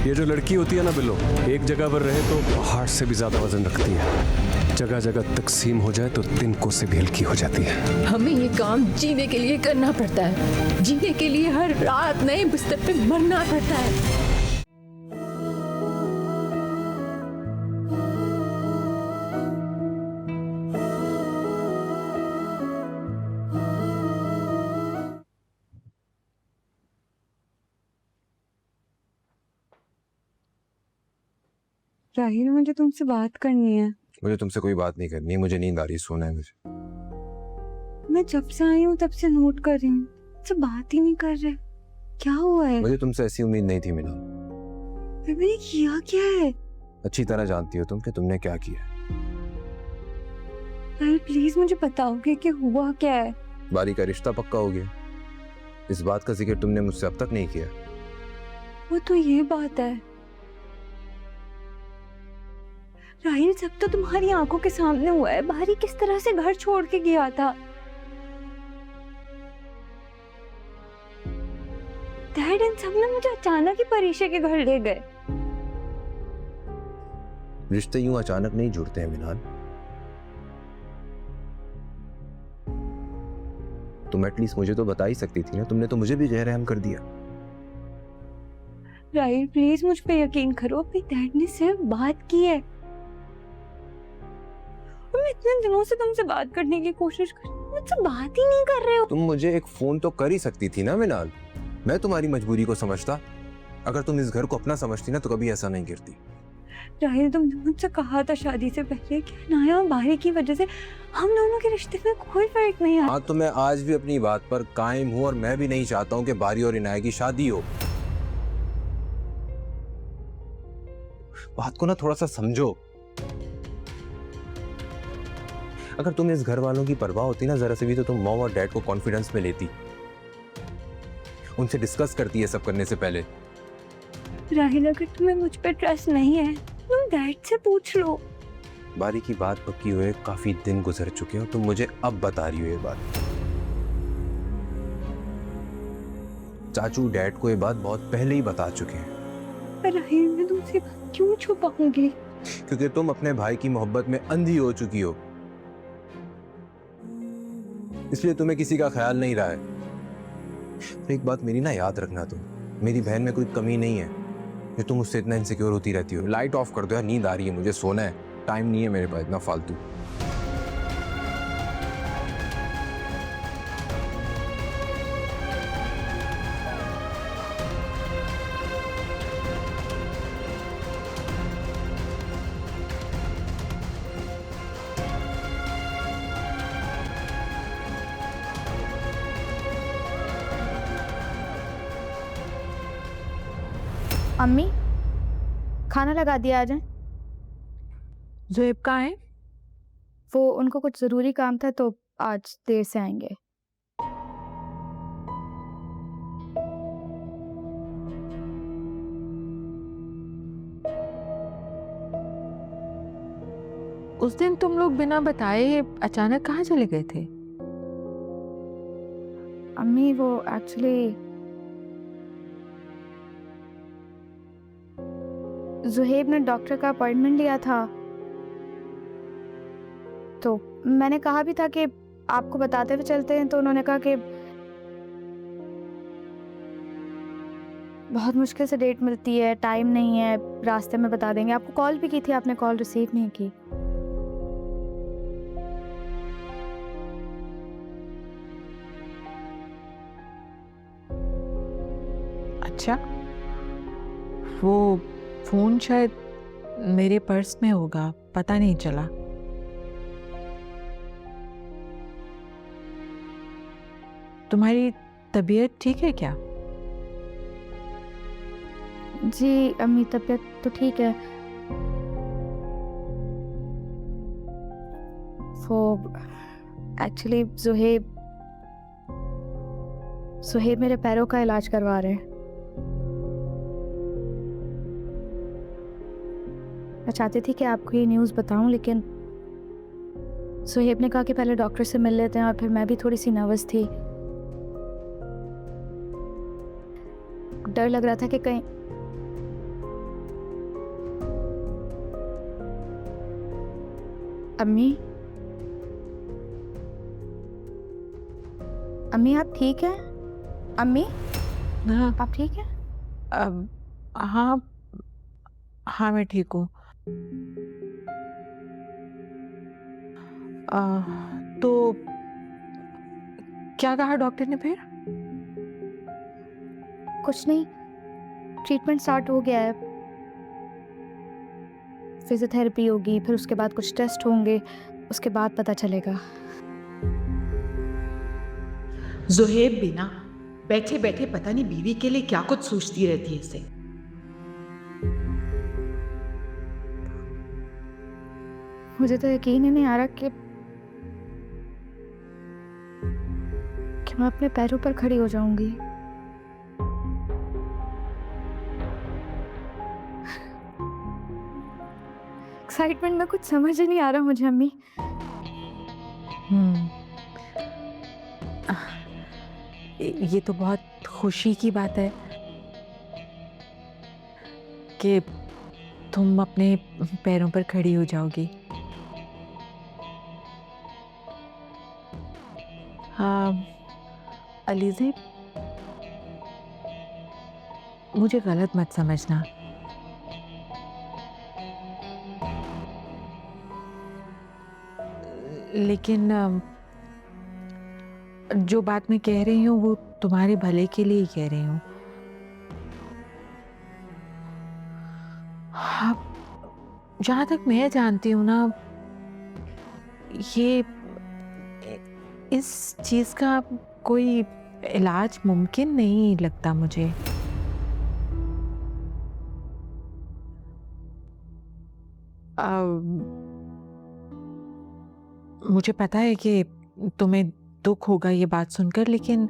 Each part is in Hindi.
ये जो लड़की होती है ना बिल्लो, एक जगह पर रहे तो पहाड़ से भी ज्यादा वजन रखती है। जगह जगह तकसीम हो जाए तो तिनकों से भी हल्की हो जाती है। हमें ये काम जीने के लिए करना पड़ता है। जीने के लिए हर रात नए बिस्तर पे मरना पड़ता है। राहिल, मुझे तुमसे बात करनी है। मुझे तुमसे कोई बात नहीं करनी है, मुझे नींद आ रही है, सोना है मुझे। मैं जब से आई हूँ तब से नोट कर रही हूँ, तुमसे बात ही नहीं कर रहे। क्या हुआ है? मुझे तुमसे ऐसी उम्मीद नहीं थी मीना। मैंने किया क्या है? अच्छी तरह जानती हो तुम कि तुमने क्या किया। राहिल प्लीज मुझे बताओगे कि हुआ क्या है? बारी का रिश्ता पक्का हो गया। इस बात का जिक्र तुमने मुझसे अब तक नहीं किया। वो तो ये बात है राहिल, सब तो तुम्हारी आंखों के सामने हुआ है। बारी किस तरह से घर छोड़ के गया था। डैड इन सब ने मुझे अचानक ही परीक्षा के घर ले गए। रिश्ते यूं अचानक नहीं जुड़ते हैं मिनाल। तुम एटलीस्ट मुझे तो बता ही सकती थी ना। तुमने तो मुझे भी गैर रहम कर दिया। राहिल प्लीज मुझ पे यकीन करो, अपने डैड ने सिर्फ बात की है। मैं इतने दिनों से तुमसे बात करने की कोशिश कर, मुझसे बात ही नहीं कर रहे हो। तुम मुझे एक फोन तो कर ही सकती थी ना मिनाल। मैं तुम्हारी मजबूरी को समझता। अगर तुम इस घर को अपना समझती ना तो कभी ऐसा नहीं करती। राहिल तुमने मुझसे कहा था शादी से पहले कि नाया और बारी की वजह से हम दोनों के रिश्ते में कोई फर्क नहीं आता। हाँ तो मैं आज भी अपनी बात पर कायम हूँ और मैं भी नहीं चाहता हूँ कि बारी और इनाया की शादी हो। बात को ना थोड़ा सा समझो। अगर तुम्हें इस घर वालों की परवाह होती ना जरा से भी तो तुम मॉम और डैड को कॉन्फिडेंस में लेती, उनसे डिस्कस करती है सब करने से पहले। राहिल अगर तुम्हें मुझ पे ट्रस्ट नहीं है तुम डैड से पूछ लो। बारी की बात पक्की हुए काफी दिन गुजर चुके हैं और तुम मुझे अब बता रही हो ये बात। चाचू डैड को ये बात बहुत पहले ही बता चुके हैं। राहिल मैं तुमसे क्यों छुपाऊंगी? क्योंकि तुम अपने भाई की मोहब्बत में अंधी हो चुकी हो, इसलिए तुम्हें किसी का ख्याल नहीं रहा है। एक बात मेरी ना याद रखना, तुम मेरी बहन में कोई कमी नहीं है जो तुम उससे इतना इनसिक्योर होती रहती हो। लाइट ऑफ कर दो यार, नींद आ रही है मुझे, सोना है। टाइम नहीं है मेरे पास इतना फालतू। अम्मी खाना लगा दिया आ जाए। ज़ुएब कहाँ है? वो उनको कुछ ज़रूरी काम था तो आज देर से आएंगे। उस दिन तुम लोग बिना बताए अचानक कहाँ चले गए थे? अम्मी वो एक्चुअली ज़ुहेब ने डॉक्टर का अपॉइंटमेंट लिया था तो मैंने कहा भी था कि आपको बताते हुए चलते हैं, तो उन्होंने कहा कि बहुत मुश्किल से डेट मिलती है, टाइम नहीं है, रास्ते में बता देंगे। आपको कॉल भी की थी, आपने कॉल रिसीव नहीं की। अच्छा, वो फोन शायद मेरे पर्स में होगा, पता नहीं चला। तुम्हारी तबीयत ठीक है क्या? जी अम्मी तबीयत तो ठीक है। वो एक्चुअली सुहेब मेरे पैरों का इलाज करवा रहे हैं। मैं चाहती थी कि आपको ये न्यूज़ बताऊं, लेकिन सुहेब ने कहा कि पहले डॉक्टर से मिल लेते हैं, और फिर मैं भी थोड़ी सी नर्वस थी। डर लग रहा था कि कहीं अम्मी, अम्मी आप ठीक हैं? अम्मी हाँ आप ठीक हैं? अब हाँ हाँ मैं ठीक हूँ। तो क्या कहा डॉक्टर ने फिर? कुछ नहीं, ट्रीटमेंट स्टार्ट हो गया है। फिजियोथेरेपी होगी, फिर उसके बाद कुछ टेस्ट होंगे, उसके बाद पता चलेगा। ज़ुहैब भी ना बैठे बैठे पता नहीं बीवी के लिए क्या कुछ सोचती रहती है इसे। मुझे तो यकीन ही नहीं आ रहा कि मैं अपने पैरों पर खड़ी हो जाऊंगी। एक्साइटमेंट में कुछ समझ ही नहीं आ रहा मुझे अम्मी। ये तो बहुत खुशी की बात है कि तुम अपने पैरों पर खड़ी हो जाओगी। हाँ अलीज़े, मुझे गलत मत समझना। लेकिन जो बात मैं कह रही हूँ वो तुम्हारे भले के लिए ही कह रही हूँ। हाँ, जहाँ तक मैं जानती हूँ ना, ये इस चीज़ का कोई इलाज मुमकिन नहीं लगता मुझे। मुझे पता है कि तुम्हें दुख होगा ये बात सुनकर, लेकिन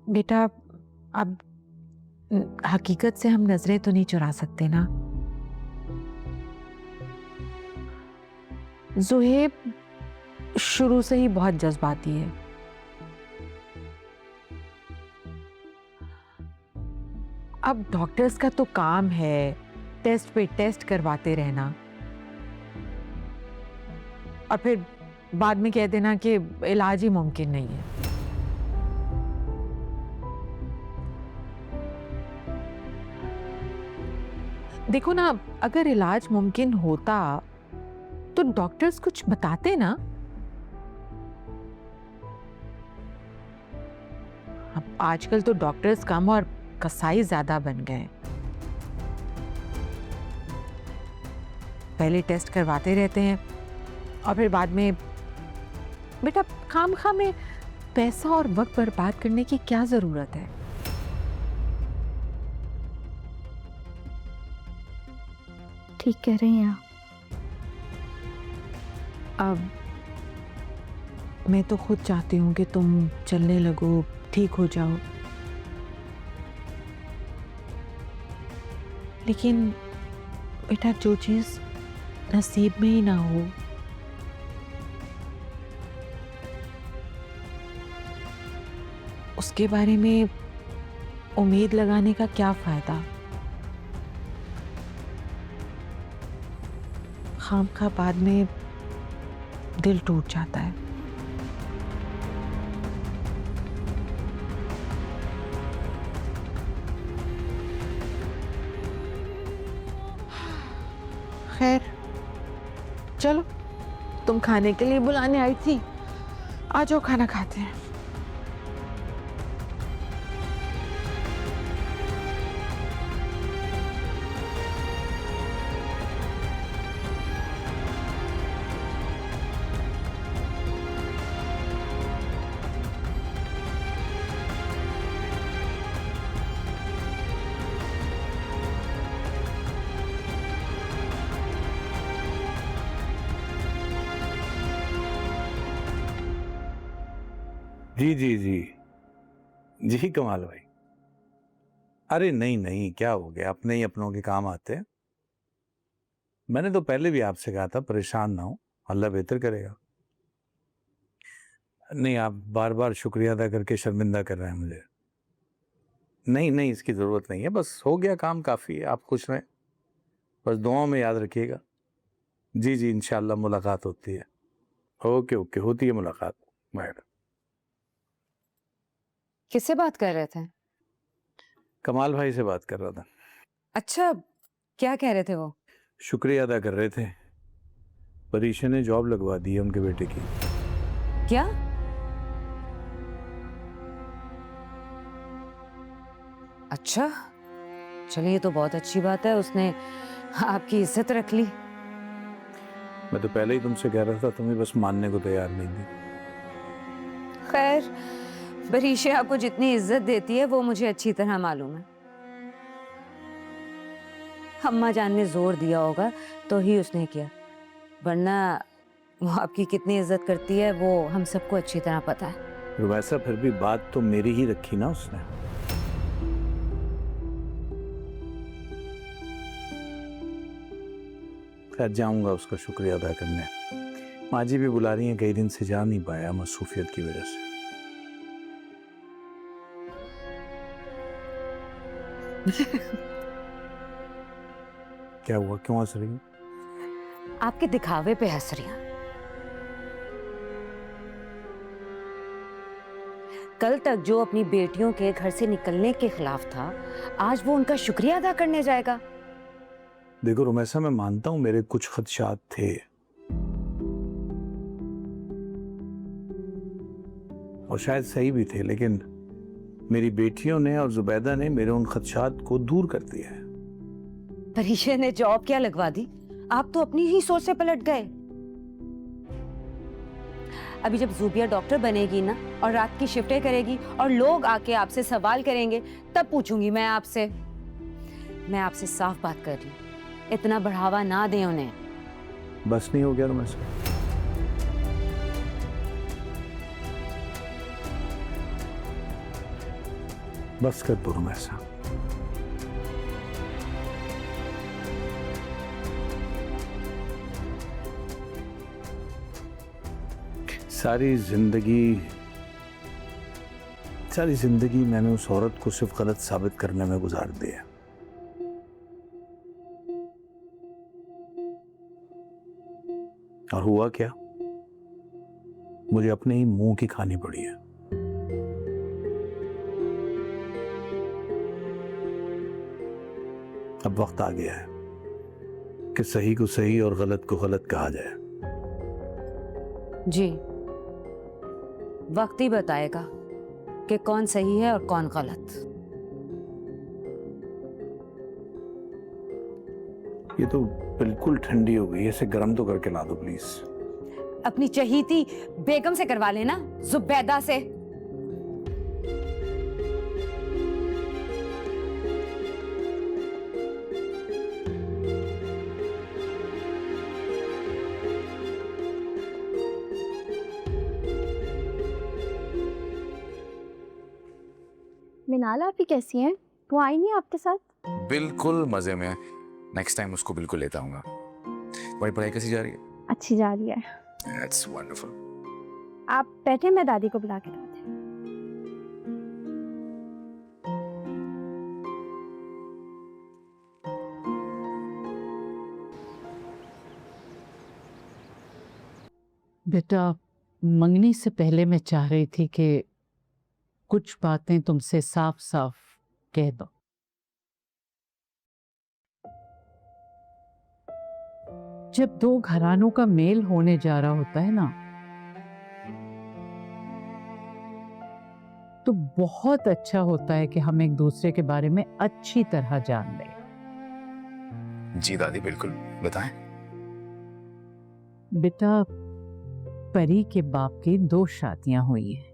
बेटा अब हकीकत से हम नजरें तो नहीं चुरा सकते ना। ज़ुहैब शुरू से ही बहुत जज्बाती है। अब डॉक्टर्स का तो काम है टेस्ट पे टेस्ट करवाते रहना और फिर बाद में कह देना कि इलाज ही मुमकिन नहीं है। देखो ना, अगर इलाज मुमकिन होता तो डॉक्टर्स कुछ बताते ना। अब आजकल तो डॉक्टर्स कम और कसाई ज्यादा बन गए। पहले टेस्ट करवाते रहते हैं और फिर बाद में बेटा खामखा में पैसा और वक्त बर्बाद करने की क्या जरूरत है। ठीक कह रही हैं आप। अब मैं तो खुद चाहती हूँ कि तुम चलने लगो, ठीक हो जाओ, लेकिन बेटा जो चीज नसीब में ही ना हो उसके बारे में उम्मीद लगाने का क्या फायदा। खामखा बाद में दिल टूट जाता है। खैर चलो, तुम खाने के लिए बुलाने आई थी, आ जाओ खाना खाते हैं। जी जी जी जी कमाल भाई। अरे नहीं नहीं, क्या हो गया, अपने ही अपनों के काम आते हैं। मैंने तो पहले भी आपसे कहा था परेशान ना हो, अल्लाह बेहतर करेगा। नहीं, आप बार बार शुक्रिया अदा करके शर्मिंदा कर रहे हैं मुझे। नहीं नहीं, इसकी ज़रूरत नहीं है, बस हो गया काम काफ़ी है, आप खुश रहें, बस दुआओं में याद रखिएगा। जी जी, इंशाल्लाह मुलाकात होती है। ओके ओके, होती है मुलाकात। बाय। किससे बात कर रहे थे? कमाल भाई से बात कर रहा था। अच्छा, क्या कह रहे थे वो? शुक्रिया अदा कर रहे थे, परीक्षा ने जॉब लगवा दी है उनके बेटे की। क्या? अच्छा, चलिए, ये तो बहुत अच्छी बात है, उसने आपकी इज्जत रख ली। मैं तो पहले ही तुमसे कह रहा था, तुम्हें बस मानने को तैयार नहीं थी। खैर, परीक्षा आपको जितनी इज्जत देती है वो मुझे अच्छी तरह मालूम है। अम्मा जान ने जोर दिया होगा तो ही उसने किया, वरना वो आपकी कितनी इज्जत करती है वो हम सबको अच्छी तरह पता है। वैसा फिर भी बात तो मेरी ही रखी ना उसने। खैर, जाऊंगा उसका शुक्रिया अदा करने। माँ जी भी बुला रही हैं, कई दिन से जा नहीं पाया मसरूफियत की वजह से। क्या हुआ, क्यों हंस रही हैं? आपके दिखावे पे हंस रही हूं। कल तक जो अपनी बेटियों के घर से निकलने के खिलाफ था, आज वो उनका शुक्रिया अदा करने जाएगा। देखो रुमैसा, मैं मानता हूं मेरे कुछ खदशात थे, और शायद सही भी थे, लेकिन मेरी बेटियों ने और जुबैदा ने मेरे उन खदशात को दूर कर दिया है। परीक्षा ने जॉब क्या लगवा दी? आप तो अपनी ही सोच से पलट गए। अभी जब जूबिया डॉक्टर बनेगी ना और रात की शिफ्टें करेगी और लोग आके आपसे सवाल करेंगे, तब पूछूंगी मैं आपसे। मैं आपसे साफ बात कर रही हूँ, इतना बढ़ावा ना दें उन्हें। बस नहीं हो गया रुमैसा? बस कर दो रुमैसा। सारी जिंदगी मैंने उस औरत को सिर्फ गलत साबित करने में गुजार दिया। और हुआ क्या? मुझे अपने ही मुंह की खानी पड़ी है। अब वक्त आ गया है कि सही को सही और गलत को गलत कहा जाए। जी, वक्त ही बताएगा कि कौन सही है और कौन गलत। ये तो बिल्कुल ठंडी हो गई, इसे गर्म तो करके ला दो प्लीज। अपनी चहीती बेगम से करवा लेना, जुबैदा से। मिनाल, आप ही कैसी हैं? वो आई नहीं आपके साथ? बिल्कुल मजे में है। नेक्स्ट टाइम उसको बिल्कुल लेता हूँगा। तुम्हारी पढ़ाई कैसी जा रही है? अच्छी जा रही है। That's wonderful. आप बैठे, मैं दादी को बुला के लाती हूँ। बेटा, मंगनी से पहले मैं चाह रही थी कि कुछ बातें तुमसे साफ साफ कह दो। जब दो घरानों का मेल होने जा रहा होता है ना, तो बहुत अच्छा होता है कि हम एक दूसरे के बारे में अच्छी तरह जान लें। जी दादी, बिल्कुल बताएं। बेटा, परी के बाप की 2 शादियां हुई हैं।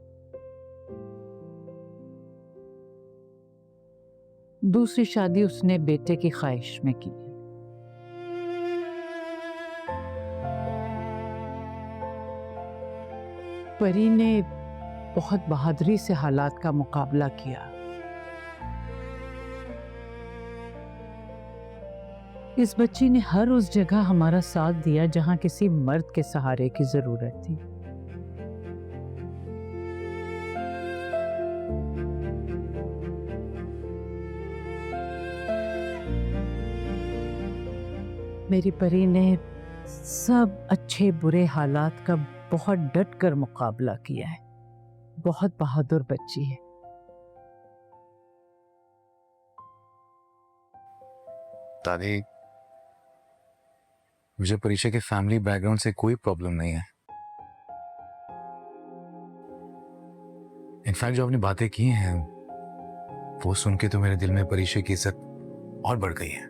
दूसरी शादी उसने बेटे की ख्वाहिश में की। परी ने बहुत बहादुरी से हालात का मुकाबला किया। इस बच्ची ने हर उस जगह हमारा साथ दिया जहां किसी मर्द के सहारे की जरूरत थी। मेरी परी ने सब अच्छे बुरे हालात का बहुत डट कर मुकाबला किया है। बहुत बहादुर बच्ची है। दादी, मुझे परीक्षा के फैमिली बैकग्राउंड से कोई प्रॉब्लम नहीं है। इनफैक्ट जो आपने बातें की हैं वो सुन के तो मेरे दिल में परीक्षा की इज्जत और बढ़ गई है।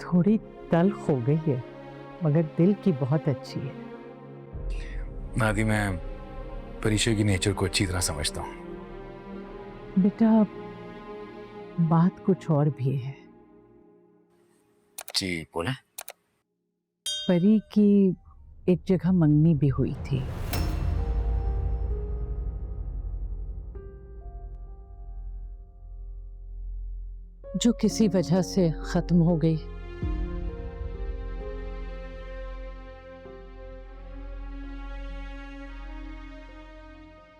थोड़ी तल्ख हो गई है मगर दिल की बहुत अच्छी है। दादी, मैं परीक्षा की नेचर को अच्छी तरह समझता हूँ। बेटा बात कुछ और भी है। जी बोले। परी की एक जगह मंगनी भी हुई थी। जो किसी वजह से खत्म हो गई।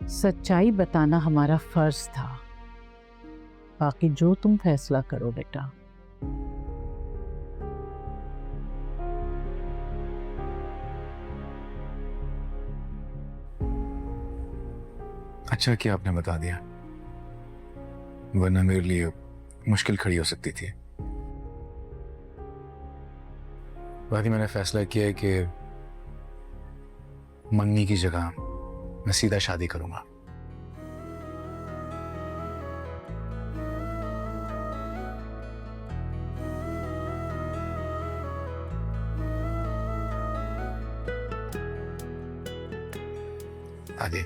सच्चाई बताना हमारा फर्ज था। बाकी जो तुम फैसला करो बेटा। अच्छा किया आपने बता दिया, वरना मेरे लिए मुश्किल खड़ी हो सकती थी। दादी, मैंने फैसला किया है कि मंगनी की जगह मैं सीधा शादी करूंगा। दादी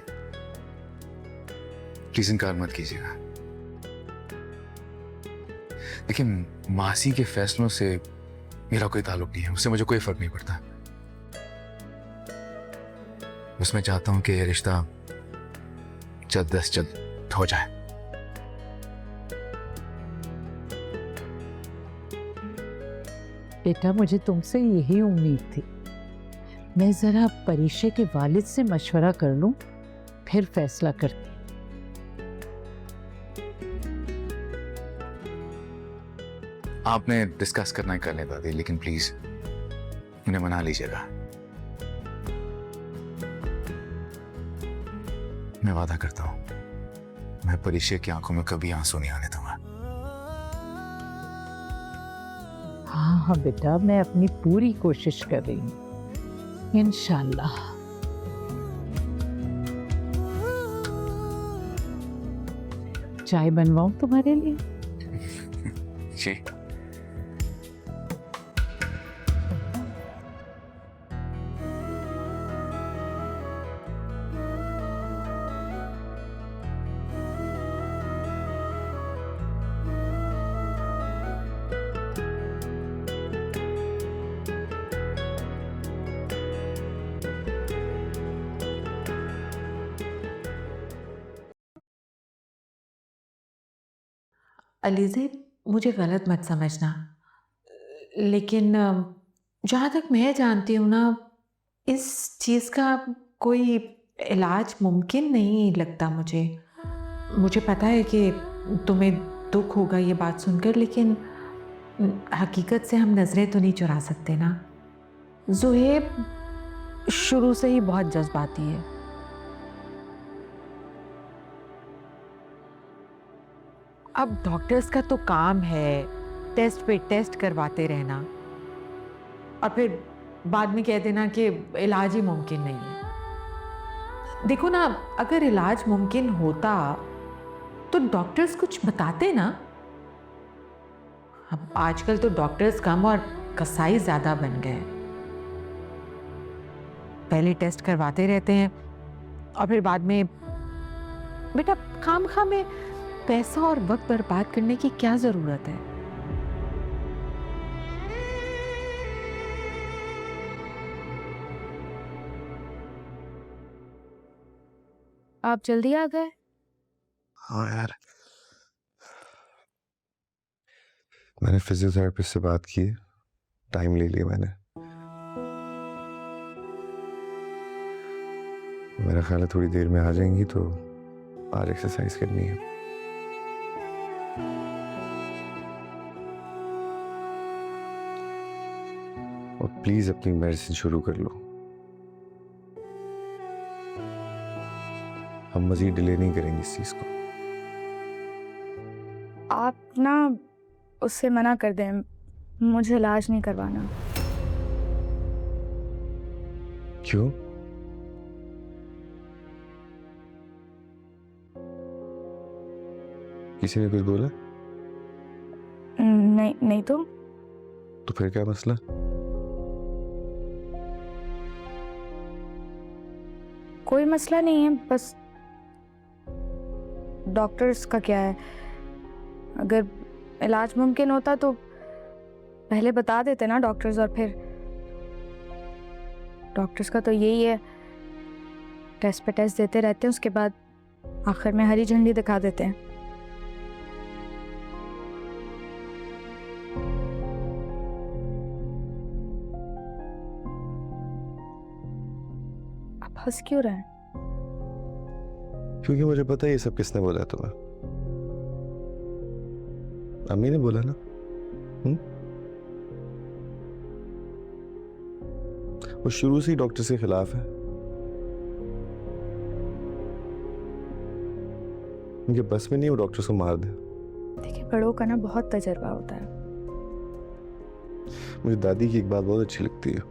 प्लीज इनकार मत कीजिएगा। लेकिन मासी के फैसलों से मेरा कोई ताल्लुक नहीं है, उससे मुझे कोई फर्क नहीं पड़ता। बस मैं चाहता हूं कि ये रिश्ता जल्द से जल्द हो जाए। बेटा मुझे तुमसे यही उम्मीद थी। मैं जरा परीक्षा के वालिद से मशवरा कर लूं, फिर फैसला करती। आपने डिस्कस करना है कर लें दादी, लेकिन प्लीज उन्हें मना लीजिएगा। मैं वादा करता हूं मैं परीक्षा की आंखों में कभी आंसू नहीं आने दूंगा। हाँ हाँ बेटा, मैं अपनी पूरी कोशिश कर रही हूँ इंशाल्लाह। चाय बनवाऊं तुम्हारे लिए? जी। अलीज़े, मुझे गलत मत समझना, लेकिन जहाँ तक मैं जानती हूँ ना, इस चीज़ का कोई इलाज मुमकिन नहीं लगता मुझे। मुझे पता है कि तुम्हें दुख होगा ये बात सुनकर, लेकिन हकीकत से हम नज़रें तो नहीं चुरा सकते ना। ज़ुहैब शुरू से ही बहुत जज्बाती है। अब डॉक्टर्स का तो काम है टेस्ट पे टेस्ट करवाते रहना और फिर बाद में कह देना कि इलाज ही मुमकिन नहीं है। देखो ना, अगर इलाज मुमकिन होता तो डॉक्टर्स कुछ बताते ना। अब आजकल तो डॉक्टर्स कम और कसाई ज़्यादा बन गए। पहले टेस्ट करवाते रहते हैं और फिर बाद में बेटा खामखा में पैसा और वक्त बर्बाद करने की क्या जरूरत है। आप जल्दी आ गए। हाँ यार, मैंने फिजियोथेरेपिस्ट से बात की, टाइम ले लिया मैंने। मेरा ख्याल है थोड़ी देर में आ जाएंगी, तो आज एक्सरसाइज करनी है। प्लीज अपनी मेडिसिन शुरू कर लो। हम मजीद डिले नहीं करेंगे इस चीज को। आप ना उससे मना कर दें, मुझे इलाज नहीं करवाना। क्यों? किसी ने कुछ बोला? नहीं नहीं तो फिर क्या मसला? कोई मसला नहीं है, बस डॉक्टर्स का क्या है, अगर इलाज मुमकिन होता तो पहले बता देते ना डॉक्टर्स, और फिर डॉक्टर्स का तो यही है, टेस्ट पे टेस्ट देते रहते हैं, उसके बाद आखिर में हरी झंडी दिखा देते हैं। आप हंस क्यों रहे हैं? क्योंकि मुझे पता है ये सब किसने बोला है तुम्हें। अम्मी ने बोला ना। वो शुरू से ही डॉक्टर के खिलाफ है। उनके बस में नहीं वो डॉक्टर को मार दे। देखिए, बड़ों का ना बहुत तजर्बा होता है। मुझे दादी की एक बात बहुत अच्छी लगती है।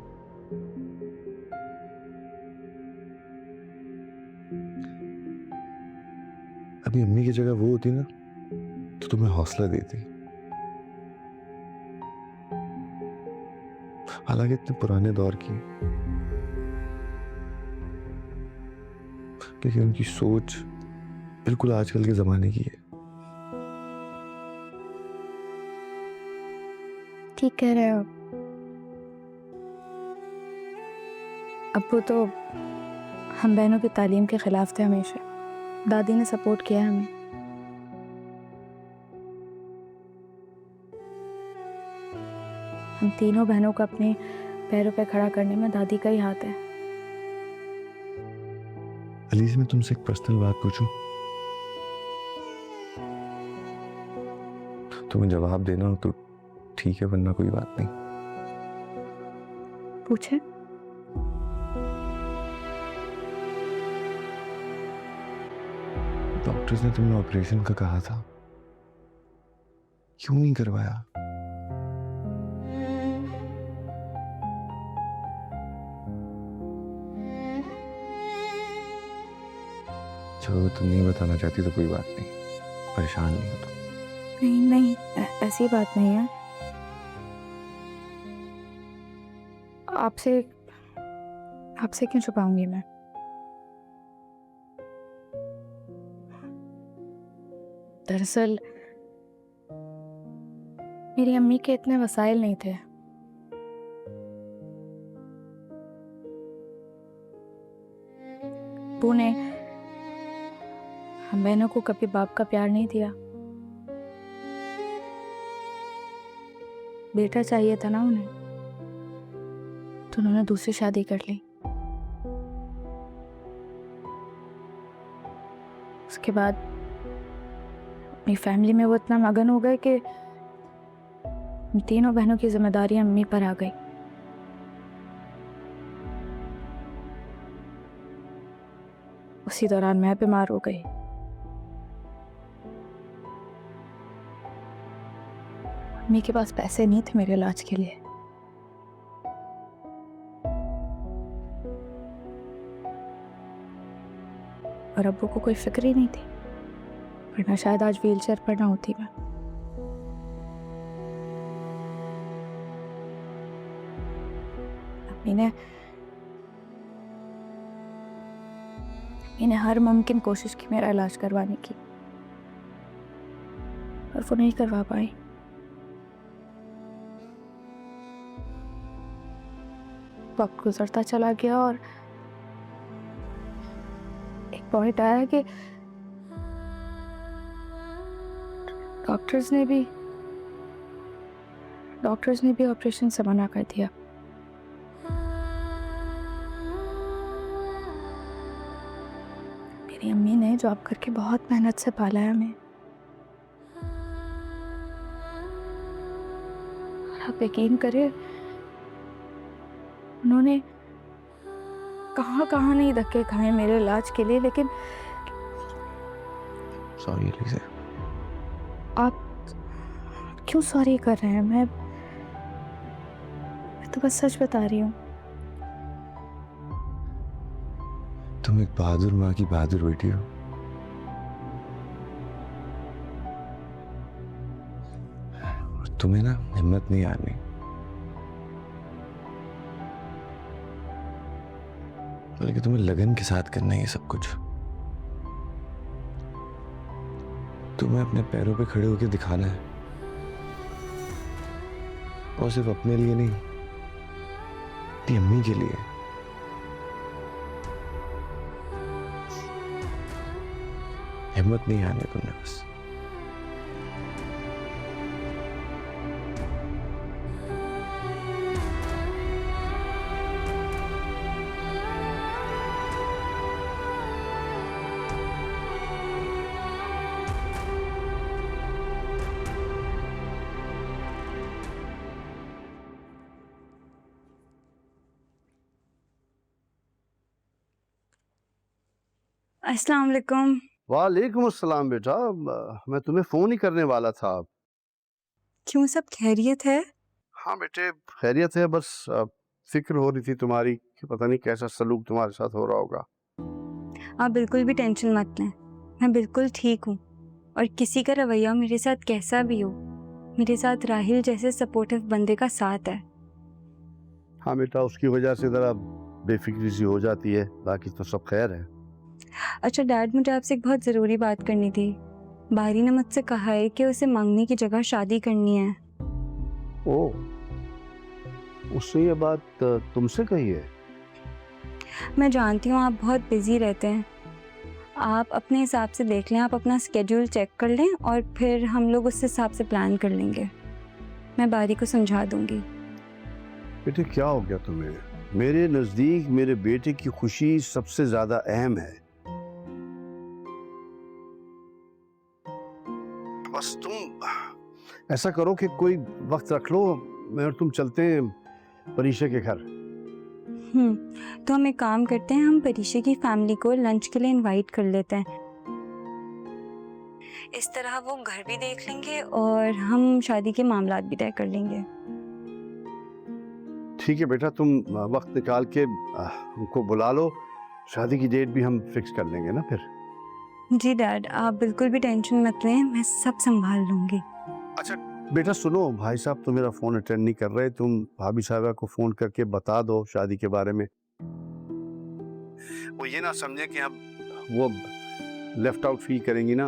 अभी अम्मी की जगह वो होती ना तो तुम्हें हौसला देती। हालांकि इतने पुराने दौर की, लेकिन उनकी सोच बिल्कुल आजकल के जमाने की है। ठीक कह रहे हो। अब्बू तो हम बहनों की तालीम के खिलाफ थे हमेशा, दादी ने सपोर्ट किया हमें। हम तीनों बहनों को अपने पैरों पे खड़ा करने में दादी का ही हाथ है। अलीज, मैं तुमसे एक पर्सनल बात पूछूं? तुम्हें जवाब देना हो तो ठीक है, वरना कोई बात नहीं। पूछे। डॉक्टर्स ने तुमने ऑपरेशन का कहा था, क्यों नहीं करवाया? चलो, तुम नहीं बताना चाहती तो कोई बात नहीं, परेशान नहीं हो तुम। नहीं नहीं, ऐसी बात नहीं है। आपसे क्यों छुपाऊंगी मैं? दरअसल मेरी अम्मी के इतने वसाइल नहीं थे। अब्बू ने हम बहनों को कभी बाप का प्यार नहीं दिया। बेटा चाहिए था ना उन्हें, तो उन्होंने दूसरी शादी कर ली। उसके बाद अपनी फैमिली में वो इतना मगन हो गए कि तीनों बहनों की जिम्मेदारी अम्मी पर आ गई। उसी दौरान मैं बीमार हो गई। अम्मी के पास पैसे नहीं थे मेरे इलाज के लिए। और अब्बू को कोई फिक्र ही नहीं थी, वरना शायद आज व्हीलचेयर पर ना होती मैं। अम्मी ने हर मुमकिन कोशिश की मेरा इलाज करवाने की, पर वो नहीं करवा पाई। वक्त गुजरता चला गया और एक पॉइंट आया कि डॉक्टर्स ने भी ऑपरेशन से मना कर दिया। मेरी अम्मी ने जॉब करके बहुत मेहनत से पाला है हमें। आप यकीन करें, उन्होंने कहाँ कहाँ नहीं धक्के खाए मेरे इलाज के लिए, लेकिन सॉरी एलिजा। आप क्यों सॉरी कर रहे हैं? मैं तो बस सच बता रही हूँ। तुम एक बहादुर माँ की बहादुर बेटी हो। और तुम्हें ना हिम्मत नहीं हारनी। बल्कि तुम्हें लगन के साथ करना है ये सब कुछ। तुम्हें अपने पैरों पे खड़े होकर दिखाना है, और सिर्फ अपने लिए नहीं, अपनी अम्मी के लिए। हिम्मत नहीं आने तुमने बस। अस्सलाम वालेकुम। वालेकुम अस्सलाम बेटा, मैं तुम्हें फ़ोन ही करने वाला था। क्यों, सब खैरियत है? हाँ बेटे खैरियत है, बस फिक्र हो रही थी तुम्हारी कि पता नहीं कैसा सलूक तुम्हारे साथ हो रहा होगा। आप बिल्कुल भी टेंशन मत लें, मैं बिल्कुल ठीक हूँ। और किसी का रवैया मेरे साथ कैसा भी हो, मेरे साथ राहिल जैसे सपोर्टिव बंदे का साथ है। हाँ बेटा, उसकी वजह से ज़रा बेफिक्री सी हो जाती है, बाकी तो सब खैर है। अच्छा डैड, मुझे आपसे एक बहुत ज़रूरी बात करनी थी। बारी ने मुझसे कहा है कि उसे मांगने की जगह शादी करनी है। ओह, उसने ये बात तुमसे कही है? मैं जानती हूँ आप बहुत बिजी रहते हैं, आप अपने हिसाब से देख लें, आप अपना स्केड्यूल चेक कर लें और फिर हम लोग उस हिसाब से प्लान कर लेंगे। मैं बारी को समझा दूंगी। बेटे क्या हो गया तुम्हें? मेरे नज़दीक मेरे बेटे की खुशी सबसे ज़्यादा अहम है। बस तुम ऐसा करो कि कोई वक्त रख लो, मैं और तुम चलते हैं परीशा के घर। तो हम एक काम करते हैं, हम परीशा की फैमिली को लंच के लिए इनवाइट कर लेते हैं। इस तरह वो घर भी देख लेंगे और हम शादी के मामलात भी तय कर लेंगे। ठीक है बेटा, तुम वक्त निकाल के उनको बुला लो, शादी की डेट भी हम फिक्स कर लेंगे ना फिर। जी डैड, आप बिल्कुल भी टेंशन मत लें, मैं सब संभाल लूंगी। अच्छा बेटा सुनो, भाई साहब तो मेरा फ़ोन अटेंड नहीं कर रहे, तुम भाभी साहबा को फ़ोन करके बता दो शादी के बारे में। वो ये ना समझे कि अब वो लेफ्ट आउट फील करेंगी ना,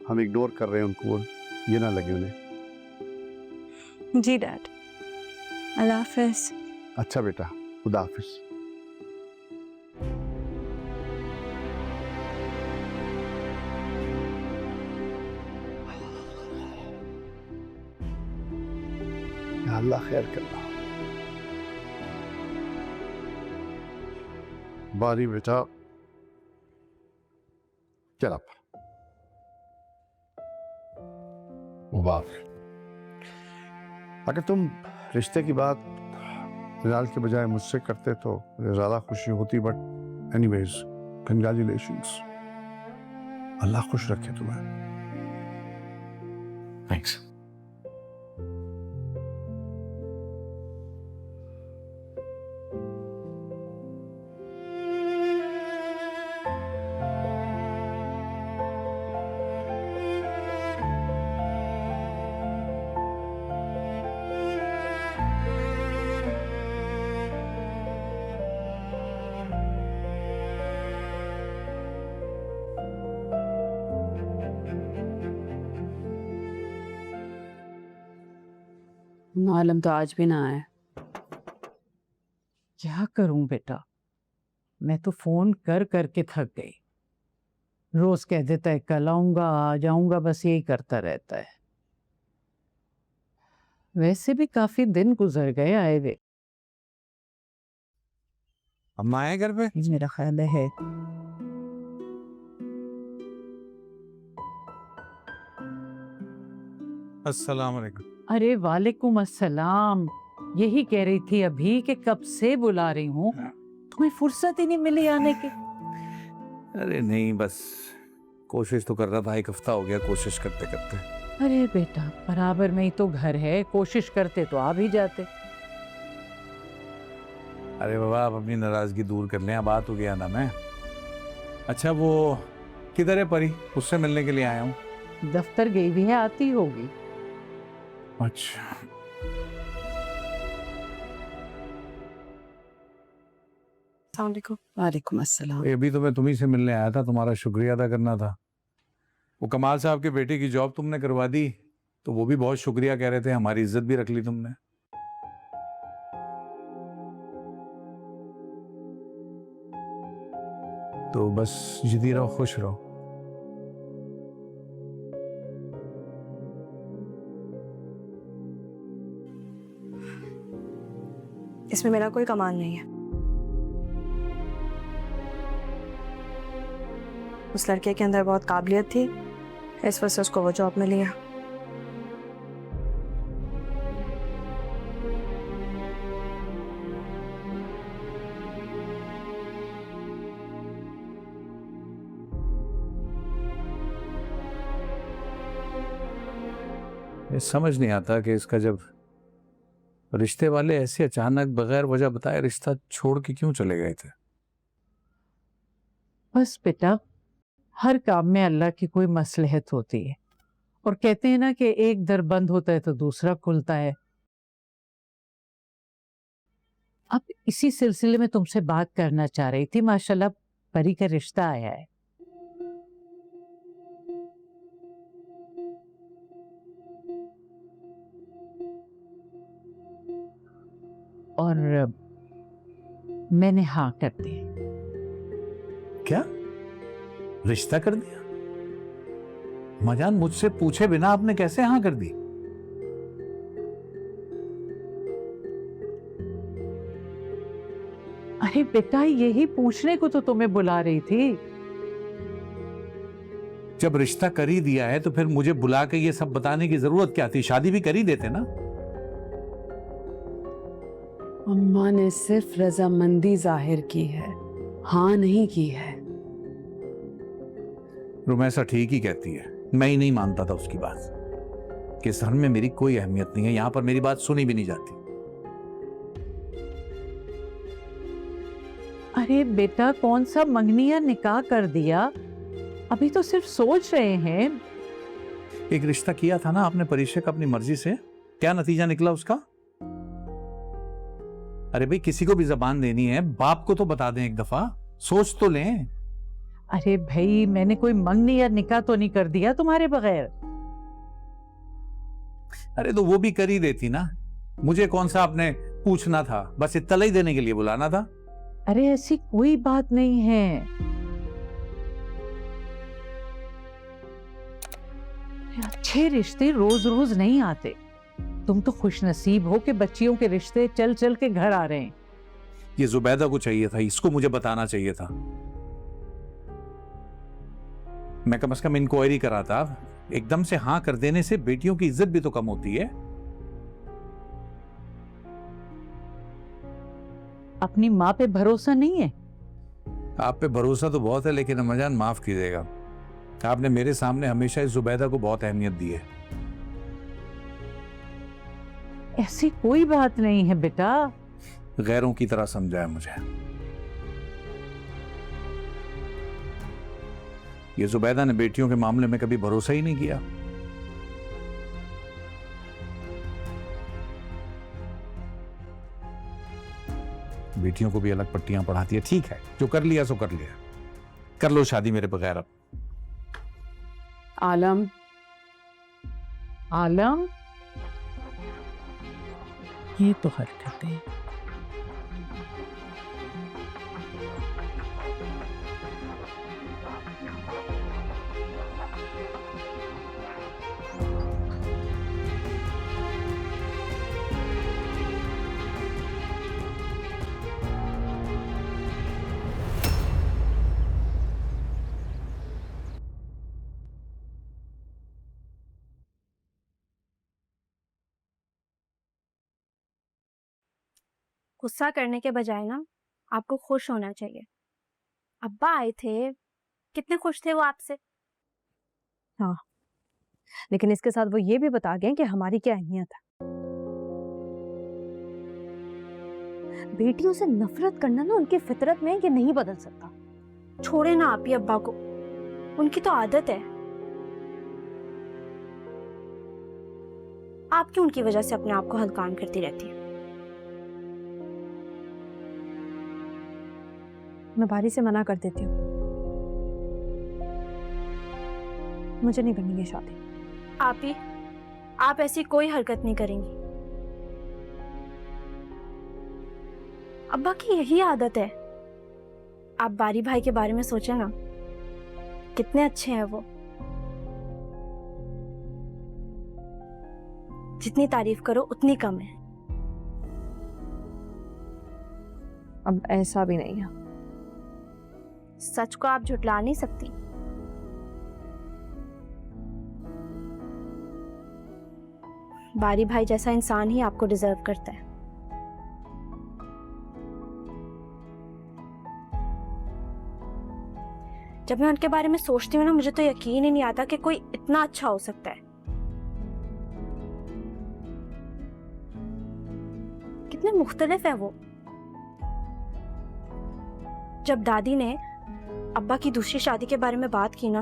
हम इग्नोर कर रहे हैं उनको, ये ना लगे उन्हें। जी डैड, अल्लाह हाफ़िज़। अच्छा बेटा, खुदा हाफिज़। अल्लाह खैर करना। बारी बेटा, चल आप मुबारक। अगर तुम रिश्ते की बात फिलहाल के बजाय मुझसे करते तो मुझे ज़्यादा खुशी होती, बट एनीवेज कंग्रेचुलेशंस। अल्लाह खुश रखे तुम्हें। थैंक्स। मालूम तो आज भी ना आए। क्या करूं बेटा, मैं तो फोन कर करके थक गई। रोज कह देता है कल आऊंगा आ जाऊंगा, बस यही करता रहता है। वैसे भी काफी दिन गुजर गए आए हुए। अम्मा आए घर पे? मेरा ख्याल है। अस्सलाम वालेकुम। अरे वालेकुम अस्सलाम, यही कह रही थी अभी कि कब से बुला रही हूँ, तुम्हें फुर्सत ही नहीं मिली आने की। अरे नहीं, बस कोशिश तो कर रहा था, एक हफ्ता हो गया कोशिश करते करते। अरे बेटा, बराबर में ही तो घर है, कोशिश करते तो आ भी जाते। अरे बाबा, आप अपनी नाराजगी दूर कर लें, अब आ तो गया ना मैं। अच्छा वो किधर है परी? उससे मिलने के लिए आया हूँ। दफ्तर गई भी है, आती होगी। अच्छा, वालेकुम अस्सलाम। ये भी तो मैं तुम्ही से मिलने आया था, तुम्हारा शुक्रिया अदा करना था। वो कमाल साहब के बेटे की जॉब तुमने करवा दी, तो वो भी बहुत शुक्रिया कह रहे थे, हमारी इज्जत भी रख ली तुमने। तो बस जिदी रहो, खुश रहो। इसमें मेरा कोई कमाल नहीं है। उस लड़के के अंदर बहुत काबिलियत थी, इस वजह से उसको वो जॉब मिली है। ये समझ नहीं आता कि इसका जब रिश्ते वाले ऐसे अचानक बगैर वजह बताए रिश्ता छोड़ के क्यों चले गए थे। बस बेटा, हर काम में अल्लाह की कोई मसलहत होती है, और कहते हैं ना कि एक दर बंद होता है तो दूसरा खुलता है। अब इसी सिलसिले में तुमसे बात करना चाह रही थी। माशाल्लाह परी का रिश्ता आया है। और मैंने हाँ कर दी। क्या रिश्ता कर दिया? मजान, मुझसे पूछे बिना आपने कैसे हाँ कर दी? अरे बेटा, यही पूछने को तो तुम्हें बुला रही थी। जब रिश्ता कर ही दिया है तो फिर मुझे बुला के ये सब बताने की जरूरत क्या थी? शादी भी कर ही देते ना। अम्मा ने सिर्फ रजामंदी जाहिर की है, हाँ नहीं की है। रुमैसा ठीक ही कहती है, मैं ही नहीं मानता था उसकी बात कि इस घर में मेरी कोई अहमियत नहीं है, यहां पर मेरी बात सुनी भी नहीं जाती। अरे बेटा, कौन सा मंगनिया निकाह कर दिया, अभी तो सिर्फ सोच रहे हैं। एक रिश्ता किया था ना आपने परिचय का अपनी मर्जी से, क्या नतीजा निकला उसका? अरे भाई, किसी को भी जबान देनी है, बाप को तो बता दें, एक दफा सोच तो लें। अरे भाई, मैंने कोई मंगनी या निकाह तो नहीं कर दिया तुम्हारे बगैर। अरे तो वो भी कर ही देती ना, मुझे कौन सा आपने पूछना था, बस इत्तला ही देने के लिए बुलाना था। अरे ऐसी कोई बात नहीं है। अच्छे रिश्ते रोज रोज नहीं आते। तुम तो खुश नसीब हो कि बच्चियों के रिश्ते चल चल के घर आ रहे हैं। ये जुबैदा को चाहिए था, इसको मुझे बताना चाहिए था। मैं कम से कम इंक्वायरी कराता। एकदम से हाँ कर देने से बेटियों की इज्जत भी तो कम होती है। अपनी माँ पे भरोसा नहीं है? आप पे भरोसा तो बहुत है, लेकिन अम्माजान माफ कीजिएगा, आपने मेरे सामने हमेशा इस जुबैदा को बहुत अहमियत दी है। ऐसी कोई बात नहीं है बेटा। गैरों की तरह समझा है मुझे। ये जुबैदा ने बेटियों के मामले में कभी भरोसा ही नहीं किया। बेटियों को भी अलग पट्टियां पढ़ाती है। ठीक है, जो कर लिया सो कर लिया, कर लो शादी मेरे बगैर। अब आलम, आलम, ये तो हरकतें। गुस्सा करने के बजाय ना आपको खुश होना चाहिए। अब्बा आए थे, कितने खुश थे वो आपसे। हाँ, लेकिन इसके साथ वो ये भी बता गए कि हमारी क्या अहमियत है। बेटियों से नफरत करना ना उनकी फितरत में ये नहीं बदल सकता। छोड़े ना आप ही अब्बा को, उनकी तो आदत है। आप क्यों उनकी वजह से अपने आप को हल्कान करती रहती है? मैं बारी से मना कर देती हूँ, मुझे नहीं करनी ये शादी। आप ऐसी कोई हरकत नहीं करेंगी। अब्बा की यही आदत है। आप बारी भाई के बारे में सोचें ना, कितने अच्छे हैं वो। जितनी तारीफ करो उतनी कम है। अब ऐसा भी नहीं है। सच को आप झुटला नहीं सकती। बारी भाई जैसा इंसान ही आपको डिजर्व करता है। जब मैं उनके बारे में सोचती हूँ ना, मुझे तो यकीन ही नहीं आता कि कोई इतना अच्छा हो सकता है। कितने मुख्तलिफ है वो। जब दादी ने अब्बा की दूसरी शादी के बारे में बात की ना,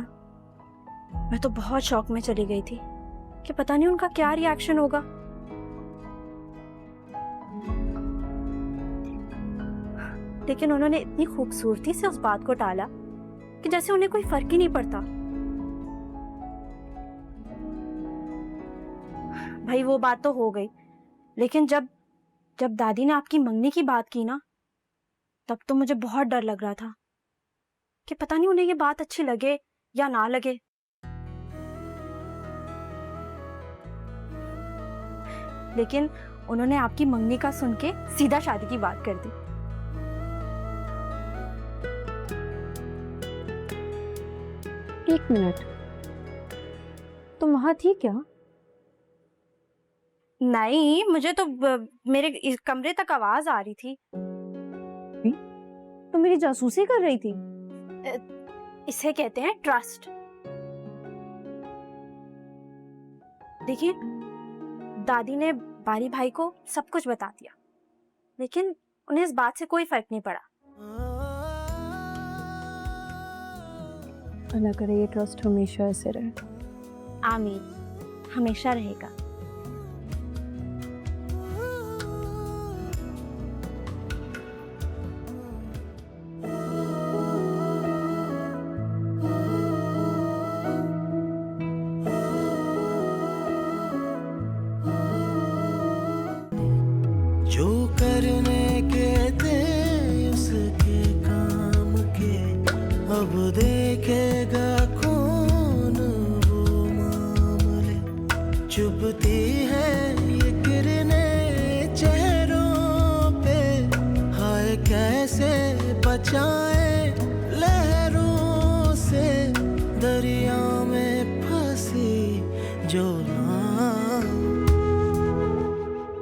मैं तो बहुत शौक में चली गई थी कि पता नहीं उनका क्या रिएक्शन होगा। लेकिन उन्होंने इतनी खूबसूरती से उस बात को टाला कि जैसे उन्हें कोई फर्क ही नहीं पड़ता। भाई वो बात तो हो गई, लेकिन जब दादी ने आपकी मंगनी की बात की ना, तब तो मुझे बहुत डर लग रहा था कि पता नहीं उन्हें ये बात अच्छी लगे या ना लगे। लेकिन उन्होंने आपकी मंगनी का सुन के सीधा शादी की बात कर दी। एक मिनट, तुम वहां थी क्या? नहीं, मुझे तो मेरे इस कमरे तक आवाज आ रही थी। तुम मेरी जासूसी कर रही थी? इसे कहते हैं ट्रस्ट। देखिए, दादी ने बारी भाई को सब कुछ बता दिया, लेकिन उन्हें इस बात से कोई फर्क नहीं पड़ा। अल्लाह करे ये ट्रस्ट हमेशा ऐसे रहे। आमीन, हमेशा रहेगा। जो करने के थे उसके काम के, अब देखेगा कौन वो मामले। चुभती है ये किरणें चेहरों पे, हाय कैसे बचाए